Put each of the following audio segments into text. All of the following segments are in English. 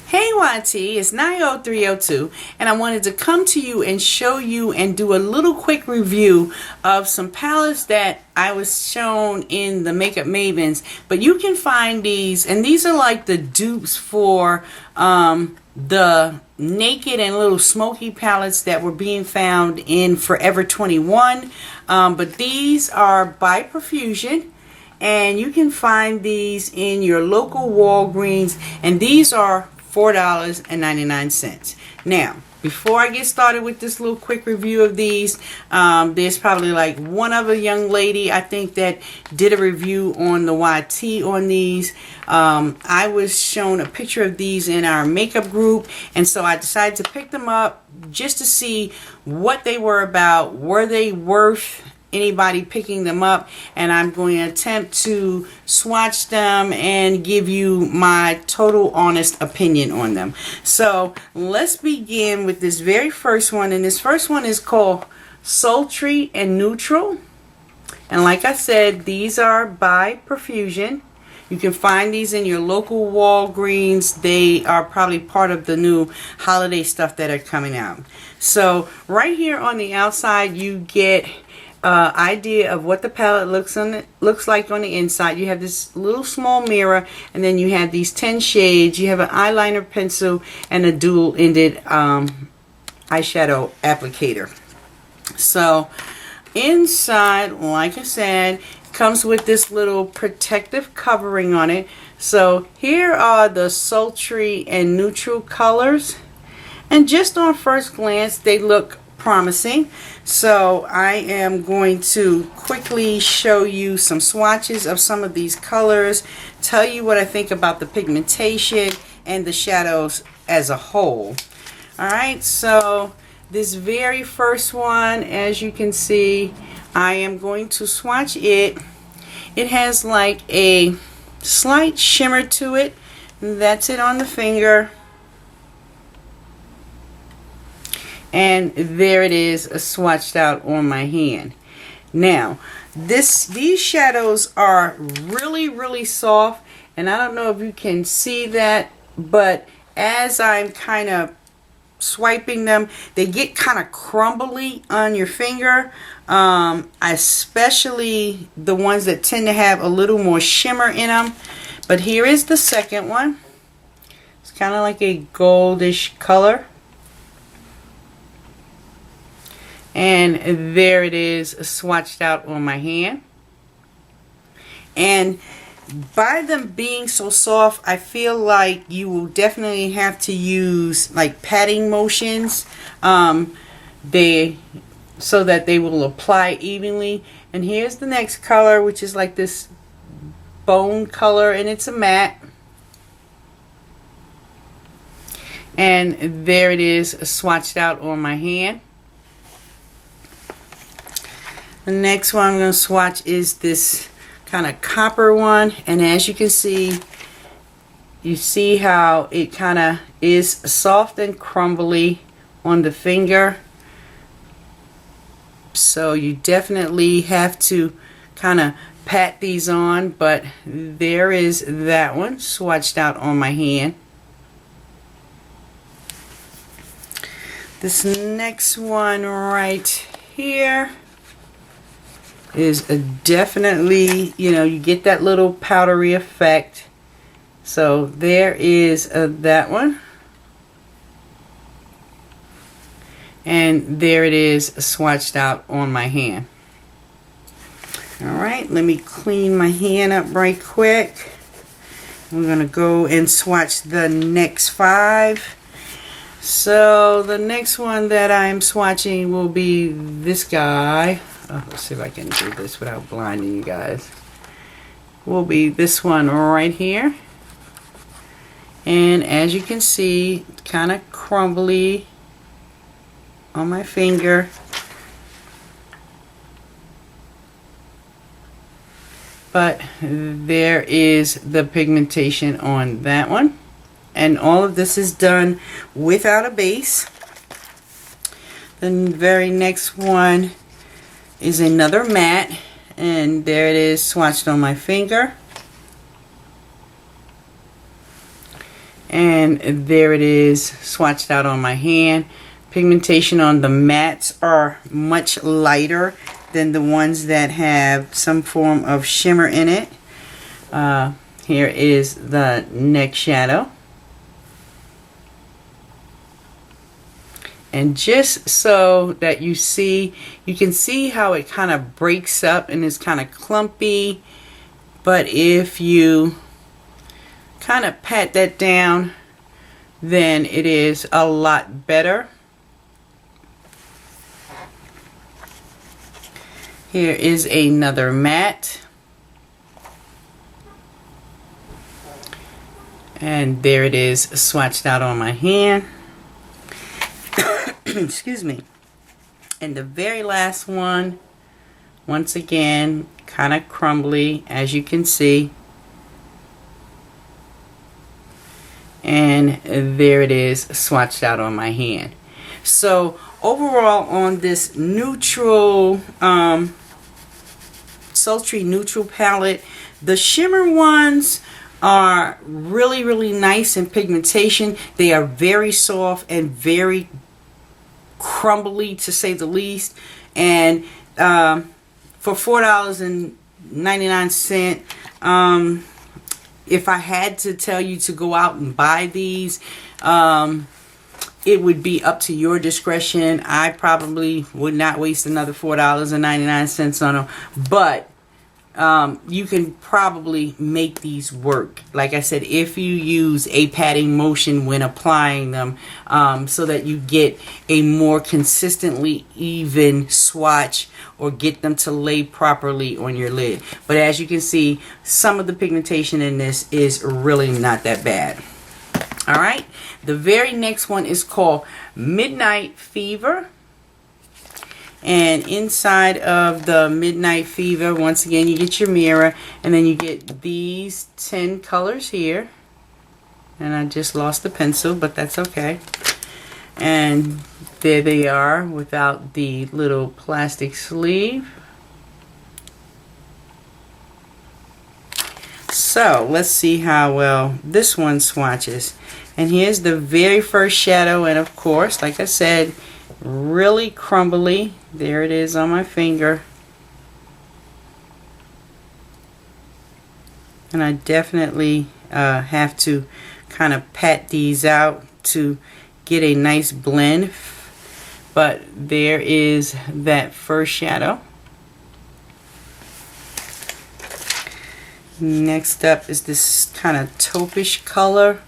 Hey YT, it's 90302 and I wanted to come to you and show you and do a little quick review of some palettes that I was shown in the Makeup Mavens, but you can find these, and these are like the dupes for the Naked and Little Smokey palettes that were being found in Forever 21, but these are by Profusion. And you can find these in your local Walgreens, and these are $4.99. Now, before I get started with this little quick review of these, there's probably like one other young lady I think that did a review on the YT on these. I was shown a picture of these in our makeup group, and so I decided to pick them up just to see what they were about. Were they worth anybody picking them up? And I'm going to attempt to swatch them and give you my total honest opinion on them. So let's begin with this very first one, and this first one is called Sultry and Neutral, and like I said, these are by Profusion. You can find these in your local Walgreens. They are probably part of the new holiday stuff that are coming out. So right here on the outside you get idea of what the palette looks like on the inside. You have this little small mirror, and then you have these 10 shades. You have an eyeliner pencil and a dual-ended eyeshadow applicator. So inside, like I said, comes with this little protective covering on it. So here are the sultry and neutral colors, and just on first glance they look promising. So I am going to quickly show you some swatches of some of these colors, tell you what I think about the pigmentation and the shadows as a whole. Alright, so this very first one, as you can see, I am going to swatch it. It has like a slight shimmer to it. That's it on the finger. And there it is, swatched out on my hand. Now, these shadows are really soft, and I don't know if you can see that, but as I'm kind of swiping them, they get kind of crumbly on your finger, especially the ones that tend to have a little more shimmer in them. But here is the second one. It's kind of like a goldish color. And there it is, swatched out on my hand. And by them being so soft, I feel like you will definitely have to use like patting motions so that they will apply evenly. And here's the next color, which is like this bone color, and it's a matte. And there it is, swatched out on my hand. The next one I'm going to swatch is this kind of copper one, and as you can see, you see how it kind of is soft and crumbly on the finger. So you definitely have to kind of pat these on, but there is that one swatched out on my hand. This next one right here is definitely, you know, you get that little powdery effect. So there is that one, and there it is, swatched out on my hand. Alright, let me clean my hand up right quick. I'm gonna go and swatch the next 5. So the next one that I'm swatching will be this guy. Let's see if I can do this without blinding you guys. Will be this one right here. And as you can see, kind of crumbly on my finger. But there is the pigmentation on that one. And all of this is done without a base. The very next one is another matte, and there it is, swatched on my finger. And there it is, swatched out on my hand. Pigmentation on the mattes are much lighter than the ones that have some form of shimmer in it. Here is the neck shadow. And just so that you can see how it kind of breaks up and is kind of clumpy. But if you kind of pat that down, then it is a lot better. Here is another matte. And there it is, swatched out on my hand. Excuse me. And the very last one, once again, kind of crumbly, as you can see. And there it is, swatched out on my hand. So overall, on this neutral, sultry neutral palette, the shimmer ones are really, really nice in pigmentation. They are very soft and very crumbly, to say the least. And for $4.99, if I had to tell you to go out and buy these, it would be up to your discretion. I probably would not waste another $4.99 on them, but you can probably make these work. Like I said, if you use a patting motion when applying them, so that you get a more consistently even swatch, or get them to lay properly on your lid. But as you can see, some of the pigmentation in this is really not that bad. Alright, the very next one is called Midnight Fever. And inside of the Midnight Fever, once again, you get your mirror, and then you get these 10 colors here. And I just lost the pencil, but that's okay. And there they are without the little plastic sleeve. So let's see how well this one swatches. And here's the very first shadow, and of course, like I said, really crumbly. There it is on my finger. And I definitely have to kind of pat these out to get a nice blend. But there is that first shadow. Next up is this kind of taupish color.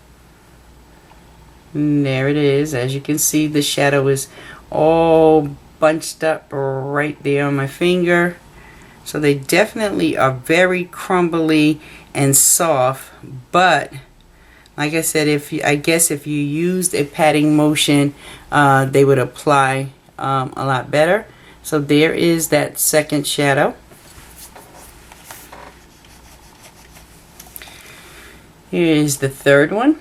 And there it is. As you can see, the shadow is all bunched up right there on my finger. So they definitely are very crumbly and soft, but like I said, I guess if you used a patting motion, they would apply a lot better. So there is that second shadow. Here is the third one.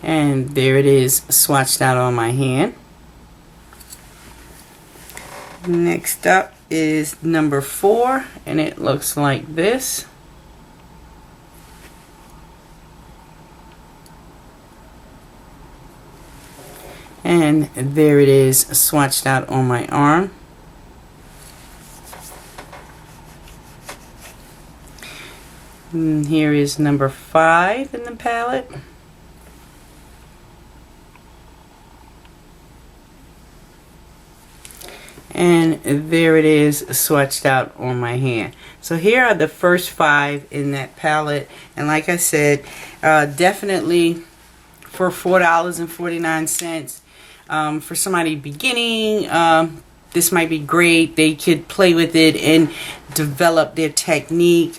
And there it is, swatched out on my hand. Next up is number 4, and it looks like this. And there it is, swatched out on my arm. And here is number 5 in the palette. And there it is, swatched out on my hand. So here are the first 5 in that palette. And like I said, definitely for $4.49, for somebody beginning, this might be great. They could play with it and develop their technique,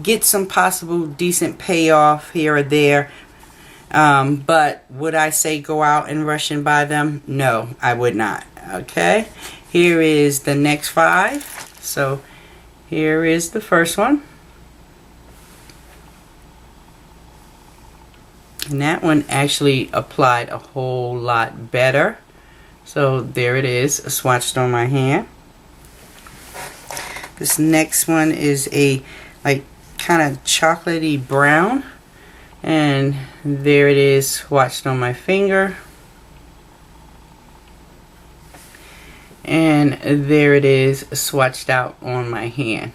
get some possible decent payoff here or there. But would I say go out and rush and buy them? No, I would not. Okay, here is the next 5. So here is the first one. And that one actually applied a whole lot better. So there it is, swatched on my hand. This next one is a like kind of chocolatey brown, and there it is swatched on my finger, and there it is swatched out on my hand.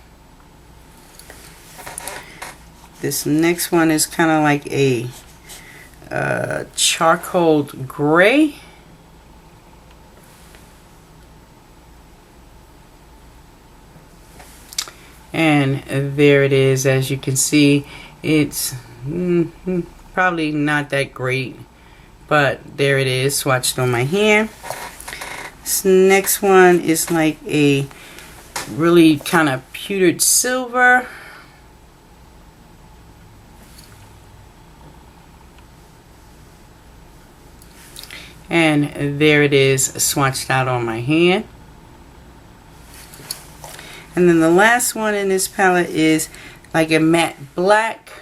This next one is kind of like a charcoal gray, and there it is. As you can see, it's probably not that great, but there it is swatched on my hand. This next one is like a really kind of pewtered silver, and there it is swatched out on my hand. And then the last one in this palette is like a matte black,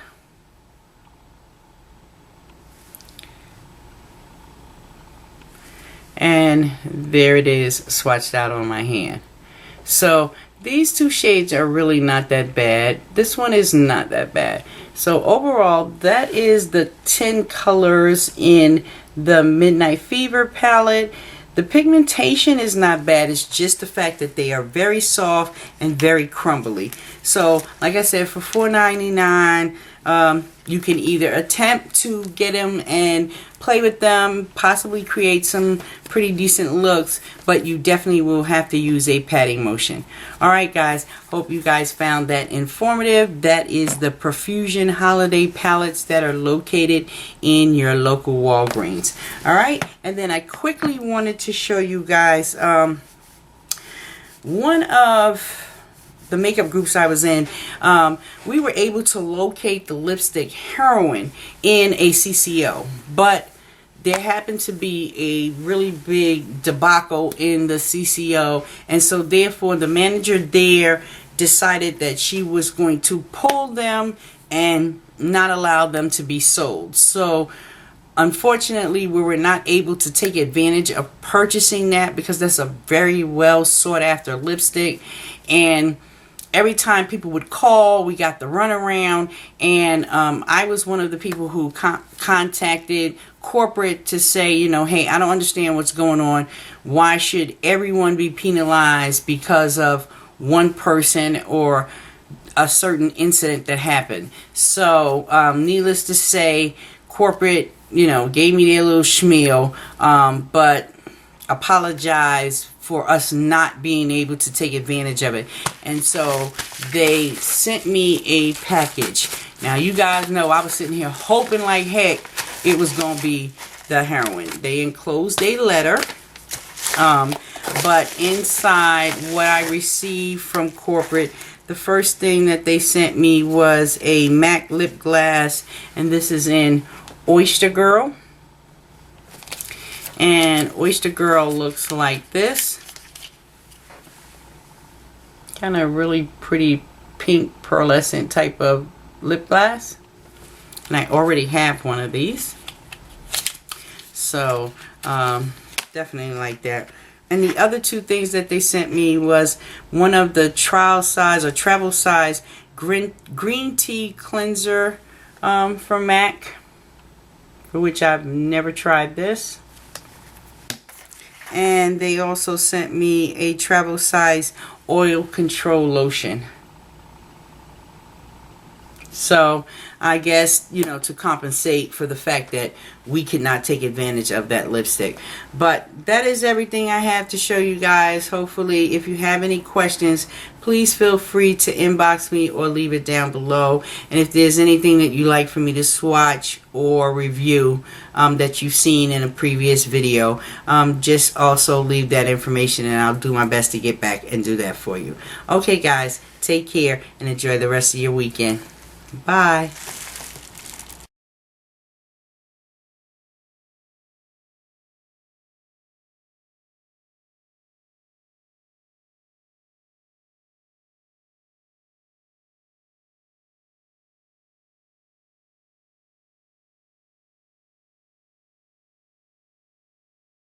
and there it is swatched out on my hand. So these two shades are really not that bad. This one is not that bad. So overall, that is the 10 colors in the Midnight Fever palette. The pigmentation is not bad. It's just the fact that they are very soft and very crumbly. So like I said, for $4.99, you can either attempt to get them and play with them, possibly create some pretty decent looks, but you definitely will have to use a patting motion. Alright guys, hope you guys found that informative. That is the Profusion holiday palettes that are located in your local Walgreens. Alright, and then I quickly wanted to show you guys one of the makeup groups I was in. We were able to locate the lipstick Heroin in a CCO, but there happened to be a really big debacle in the CCO, and so therefore the manager there decided that she was going to pull them and not allow them to be sold. So unfortunately, we were not able to take advantage of purchasing that, because that's a very well sought after lipstick, and every time people would call, we got the runaround, and I was one of the people who contacted corporate to say, you know, hey, I don't understand what's going on. Why should everyone be penalized because of one person or a certain incident that happened? So needless to say, corporate, you know, gave me their little schmeal, but apologized for us not being able to take advantage of it. And so they sent me a package. Now you guys know I was sitting here hoping like heck it was going to be the Heroin. They enclosed a letter, but inside what I received from corporate, the first thing that they sent me was a MAC lip glass, and this is in Oyster Girl. And Oyster Girl looks like this. Kind of really pretty pink pearlescent type of lip glass. And I already have one of these. So definitely like that. And the other two things that they sent me was one of the trial size or travel size green tea cleanser from MAC, for which I've never tried this. And they also sent me a travel size oil control lotion. So I guess, you know, to compensate for the fact that we could not take advantage of that lipstick. But that is everything I have to show you guys. Hopefully, if you have any questions, please feel free to inbox me or leave it down below. And if there's anything that you like for me to swatch or review that you've seen in a previous video, just also leave that information, and I'll do my best to get back and do that for you. Okay guys, take care and enjoy the rest of your weekend. Bye.